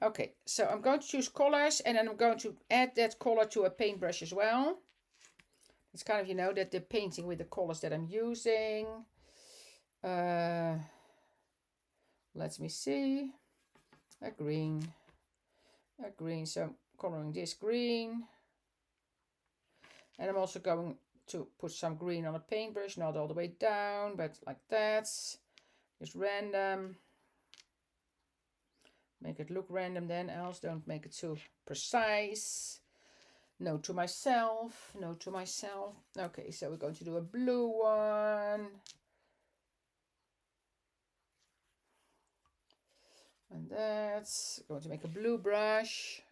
Okay, so I'm going to choose colors, and then I'm going to add that color to a paintbrush as well. It's kind of, you know, that the painting with the colors that I'm using. Let me see. A green. So I'm coloring this green. And I'm also going to put some green on a paintbrush, not all the way down, but like that. Just random. Make it look random then, else don't make it too precise. Note to myself. Okay, so we're going to do a blue one. And that's going to make a blue brush.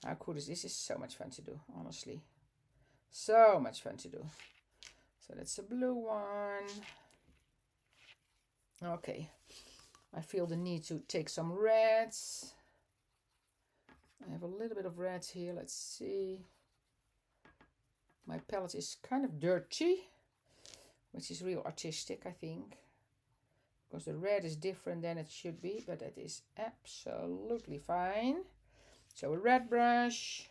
How cool is this? This is so much fun to do, honestly. So much fun to do. So that's a blue one. Okay. I feel the need to take some reds. I have a little bit of red here. Let's see. My palette is kind of dirty, which is real artistic, I think. Because the red is different than it should be, but that is absolutely fine. So a red brush.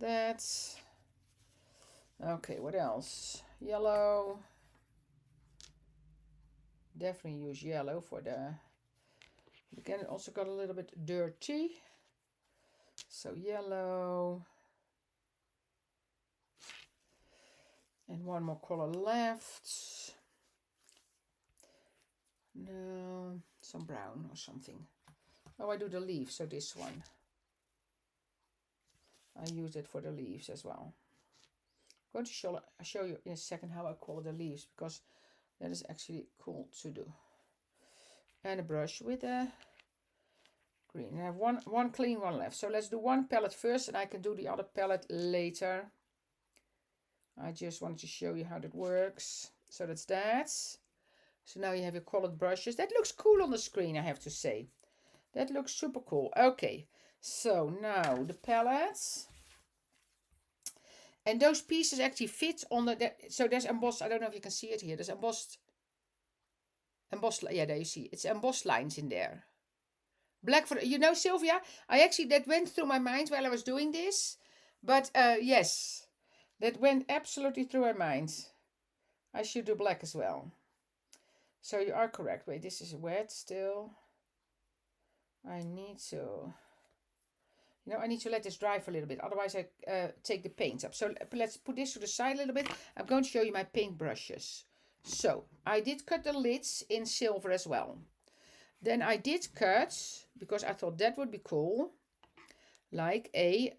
That's okay. What else? Yellow. Definitely use yellow for the, again, it also got a little bit dirty. So yellow. And one more color left. No, some brown or something. Oh, I do the leaves, so this one. I use it for the leaves as well. I'm going to show you in a second how I color the leaves, because that is actually cool to do. And a brush with a green. I have one clean one left. So let's do one palette first, and I can do the other palette later. I just wanted to show you how that works. So that's that. So now you have your colored brushes. That looks cool on the screen, I have to say. That looks super cool. Okay, so now the palettes. And those pieces actually fit on the, so there's embossed, I don't know if you can see it here. There's embossed, yeah, there you see. It's embossed lines in there. Black for, you know, Sylvia, that went through my mind while I was doing this. But yes, that went absolutely through my mind. I should do black as well. So you are correct. Wait, this is wet still. I need to, I need to let this dry for a little bit. Otherwise I take the paint up. So let's put this to the side a little bit. I'm going to show you my paint brushes. So I did cut the lids in silver as well. Then I did cut, because I thought that would be cool, like a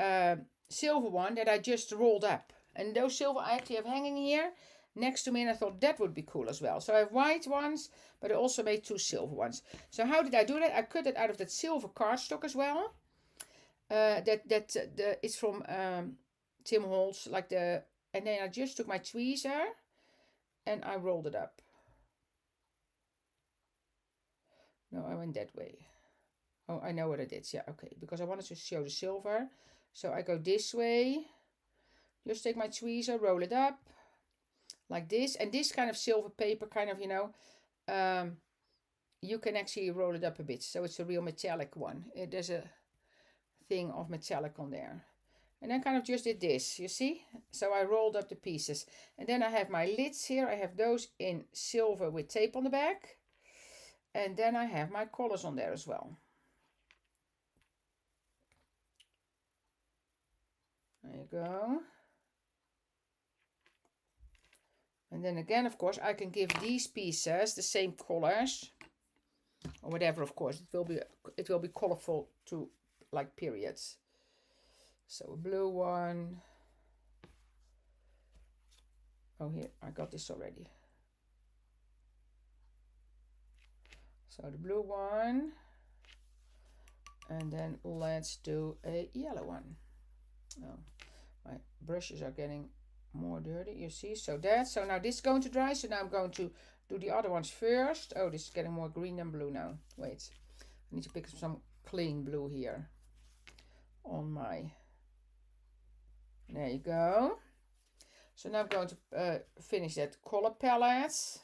silver one that I just rolled up. And those silver I actually have hanging here next to me, and I thought that would be cool as well. So I have white ones, but I also made 2 silver ones. So how did I do that? I cut it out of that silver cardstock as well. It's from Tim Holtz, and then I just took my tweezer and I rolled it up. No, I went that way. Oh, I know what I did. Yeah, okay. Because I wanted to show the silver. So I go this way. Just take my tweezer, roll it up. Like this. And this kind of silver paper, kind of, you know, you can actually roll it up a bit. So it's a real metallic one. There's a thing of metallic on there. And then kind of just did this, you see? So I rolled up the pieces. And then I have my lids here. I have those in silver with tape on the back. And then I have my colors on there as well. There you go. And then again, of course, I can give these pieces the same colors. Or whatever, of course. It will be colorful to like periods. So a blue one. Oh, here, I got this already. So the blue one. And then let's do a yellow one. Oh, my brushes are getting more dirty, you see. So now this is going to dry. So now I'm going to do the other ones first. Oh, this is getting more green than blue now. Wait, I need to pick up some clean blue here on my... There you go. So now I'm going to finish that color palette,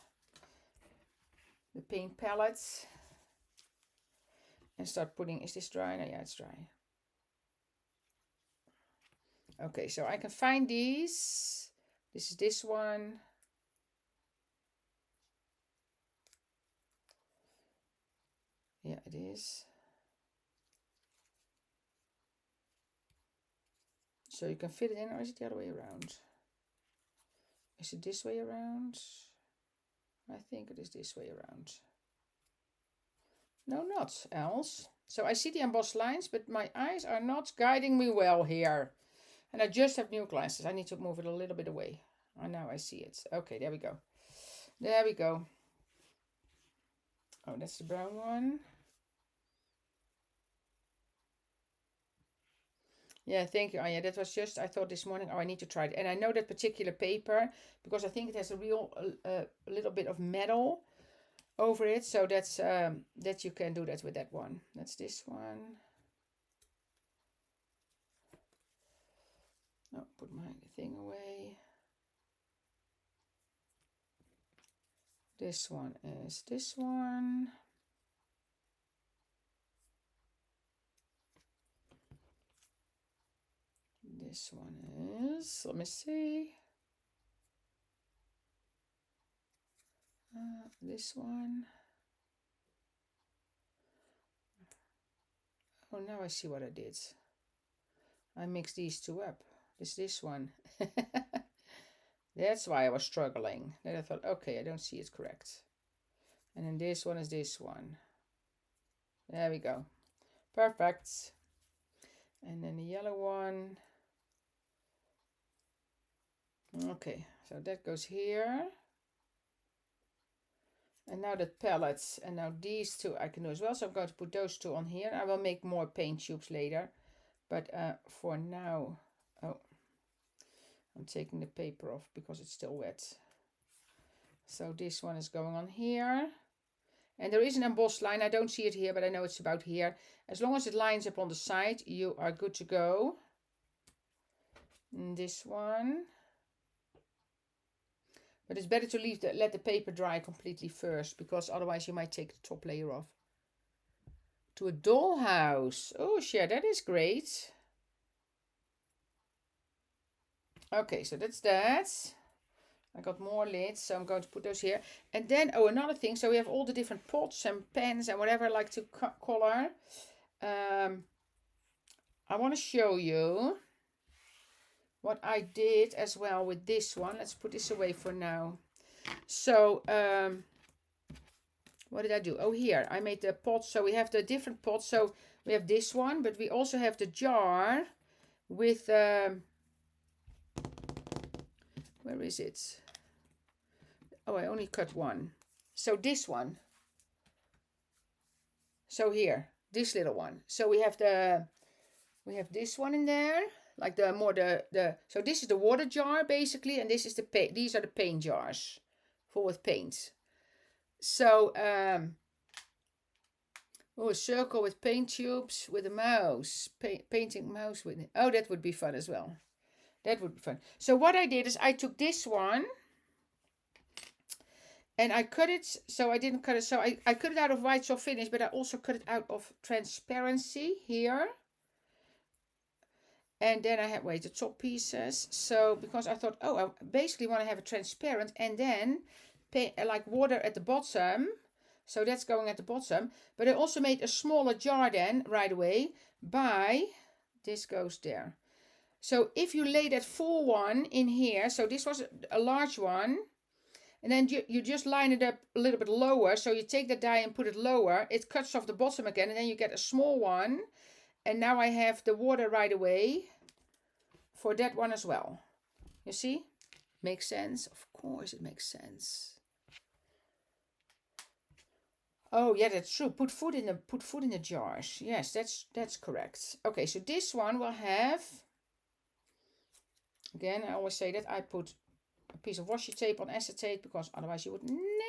the paint palette, and start putting... Is this dry? No, yeah, it's dry. Okay, so I can find these. This is this one. Yeah, it is. So you can fit it in, or is it the other way around? Is it this way around? I think it is this way around. No, not else. So I see the embossed lines, but my eyes are not guiding me well here. And I just have new glasses. I need to move it a little bit away. Oh, now I see it. Okay, there we go. There we go. Oh, that's the brown one. Yeah, thank you, Anya. That was just, I thought this morning, oh, I need to try it. And I know that particular paper because I think it has a real, a little bit of metal over it. So that's, that you can do that with that one. That's this one. Oh, put my thing away. This one is this one. This one is, let me see. This one. Oh, now I see what I did. I mixed these two up. This one. That's why I was struggling. Then I thought, okay, I don't see it correct. And then this one is this one. There we go. Perfect. And then the yellow one. Okay, so that goes here. And now the palettes, and now these two I can do as well. So I'm going to put those two on here. I will make more paint tubes later. But for now, oh, I'm taking the paper off because it's still wet. So this one is going on here. And there is an embossed line. I don't see it here, but I know it's about here. As long as it lines up on the side, you are good to go. And this one. But it's better to let the paper dry completely first, because otherwise you might take the top layer off. To a dollhouse. Oh, sure, that is great. Okay, so that's that. I got more lids, so I'm going to put those here. And then, oh, another thing. So we have all the different pots and pans and whatever I like to color. I want to show you what I did as well with this one. Let's put this away for now. So, what did I do? Oh, here, I made the pots. So we have the different pots. So we have this one, but we also have the jar with, where is it? Oh, I only cut one. So this one. So here, this little one. So we have this one in there. Like so this is the water jar basically, and this is the paint. These are the paint jars full with paint. So Oh, a circle with paint tubes with a mouse. Painting mouse with it. Oh, that would be fun as well. That would be fun. So what I did is I took this one and I cut it. So I didn't cut it. So I cut it out of white soft finish, but I also cut it out of transparency here. And then I had, wait, the top pieces. So because I thought, oh, I basically want to have a transparent and then like water at the bottom. So that's going at the bottom. But I also made a smaller jar then right away by, this goes there. So if you lay that full one in here, so this was a large one, and then you just line it up a little bit lower. So you take the die and put it lower. It cuts off the bottom again, and then you get a small one. And now I have the water right away for that one as well. You see? Makes sense? Of course it makes sense. Oh yeah, that's true. Put food in the jars. Yes, that's correct. Okay, so this one will have, again, I always say that I put a piece of washi tape on acetate because otherwise you would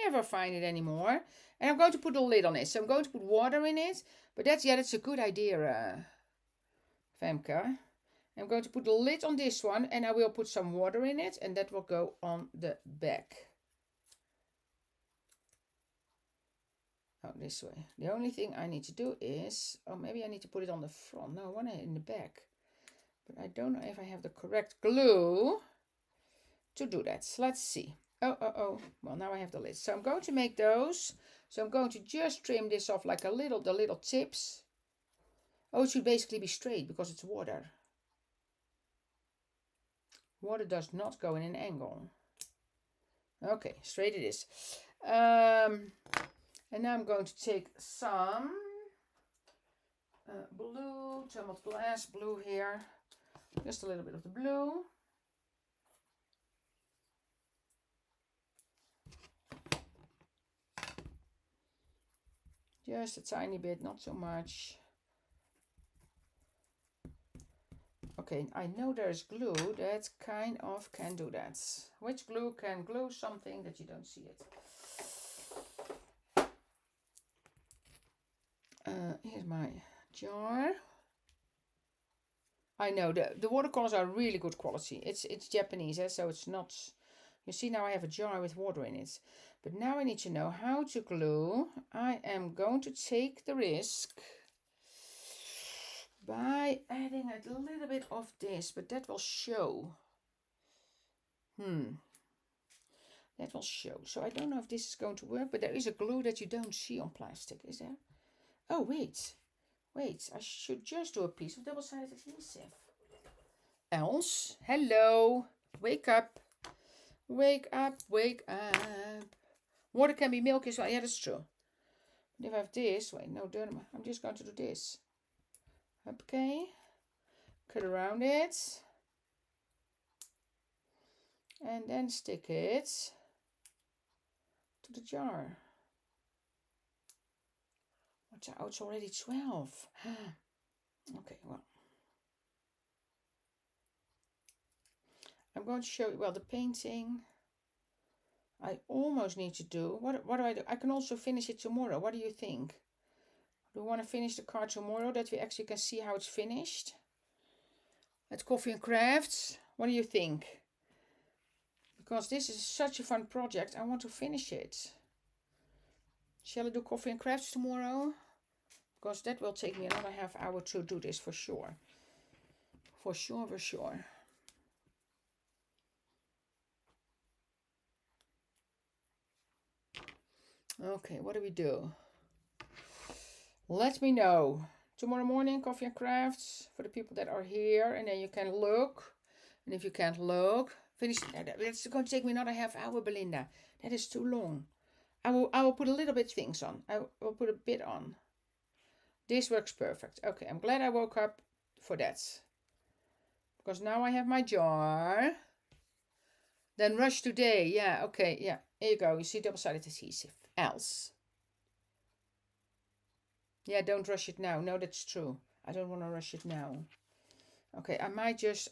never find it anymore. And I'm going to put a lid on it. So I'm going to put water in it. But that's a good idea, Femke. I'm going to put a lid on this one and I will put some water in it and that will go on the back. Oh, this way. The only thing I need to do is, oh, maybe I need to put it on the front. No, I want it in the back. But I don't know if I have the correct glue to do that. So let's see. Oh. Well, now I have the lid. So I'm going to make those. So I'm going to just trim this off like the little tips. Oh, it should basically be straight because it's water. Water does not go in an angle. Okay, straight it is. And now I'm going to take some blue, tumbled glass blue here. Just a little bit of the blue. Just a tiny bit, not so much. Okay, I know there's glue that kind of can do that. Which glue can glue something that you don't see it? Here's my jar. I know the watercolors are really good quality. It's Japanese, so it's not. You see, now I have a jar with water in it. But now I need to know how to glue. I am going to take the risk by adding a little bit of this, but that will show. That will show. So I don't know if this is going to work, but there is a glue that you don't see on plastic, is there? Oh, wait, I should just do a piece of double-sided adhesive. Else, hello, wake up. Water can be milk as well. Yeah, that's true. But if I have this, wait, no, I'm just going to do this. Okay, cut around it. And then stick it to the jar. Oh, it's already 12. Okay, well. I'm going to show you, well, the painting. I almost need to do. What do I do? I can also finish it tomorrow. What do you think? Do we want to finish the card tomorrow that we actually can see how it's finished? At Coffee and Crafts. What do you think? Because this is such a fun project. I want to finish it. Shall I do Coffee and Crafts tomorrow? Because that will take me another half hour to do this for sure. For sure. Okay, what do we do? Let me know. Tomorrow morning, Coffee and Crafts for the people that are here. And then you can look. And if you can't look, finish. That's going to take me another half hour, Belinda. That is too long. I will put a little bit things on. I will put a bit on. This works perfect. Okay, I'm glad I woke up for that. Because now I have my jar. Then rush today. Yeah, okay, yeah. Here you go. You see double-sided adhesive. Else. Yeah, don't rush it now. No, that's true. I don't want to rush it now. Okay, I might just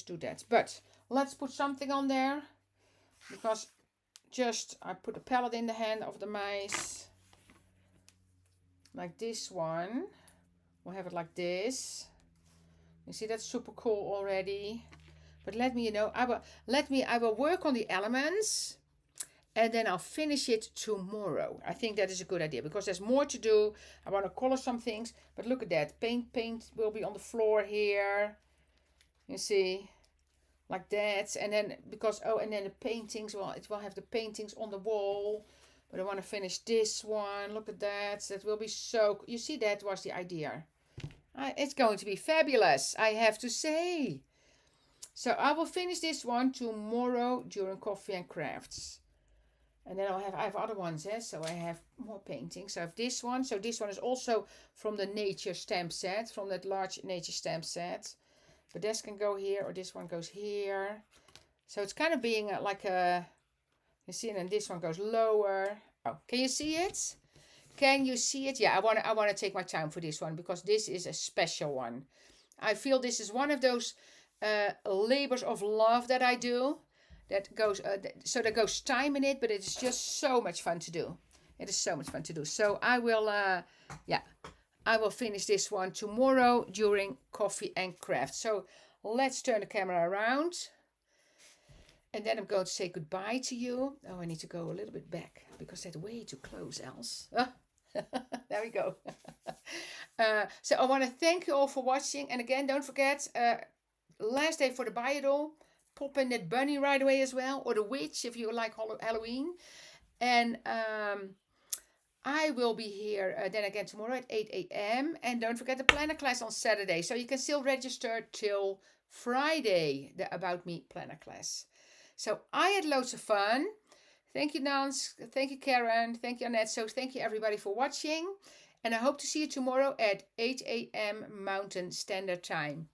do that. But let's put something on there. Because I put a palette in the hand of the mice. like this one. We'll have it like this. You see, that's super cool already. But let me, I will work on the elements and then I'll finish it tomorrow. I think that is a good idea because there's more to do. I want to color some things, but look at that. Paint will be on the floor here. You see, like that. And then and then the paintings, well, it will have the paintings on the wall. But I want to finish this one. Look at that. That will be so, you see, that was the idea. It's going to be fabulous, I have to say. So I will finish this one tomorrow during Coffee and Crafts. And then I have other ones, so I have more paintings. So I have this one. So this one is also from the nature stamp set, from that large nature stamp set. But this can go here, or this one goes here. So it's kind of being like a, you see, and then this one goes lower. Oh, can you see it? Can you see it? Yeah, I want to take my time for this one because this is a special one. I feel this is one of those labors of love that I do. That goes so there goes time in it, but it's just so much fun to do. It is so much fun to do. So I will I will finish this one tomorrow during Coffee and Craft. So let's turn the camera around. And then I'm going to say goodbye to you. Oh, I need to go a little bit back because that's way too close else. There we go. So I want to thank you all for watching. And again, don't forget, last day for the Biodol. Pop in that bunny right away as well. Or the witch if you like Halloween. And I will be here then again tomorrow at 8 a.m. And don't forget the planner class on Saturday. So you can still register till Friday, the About Me planner class. So I had loads of fun. Thank you, Nance. Thank you, Karen. Thank you, Annette. So thank you, everybody, for watching. And I hope to see you tomorrow at 8 a.m. Mountain Standard Time.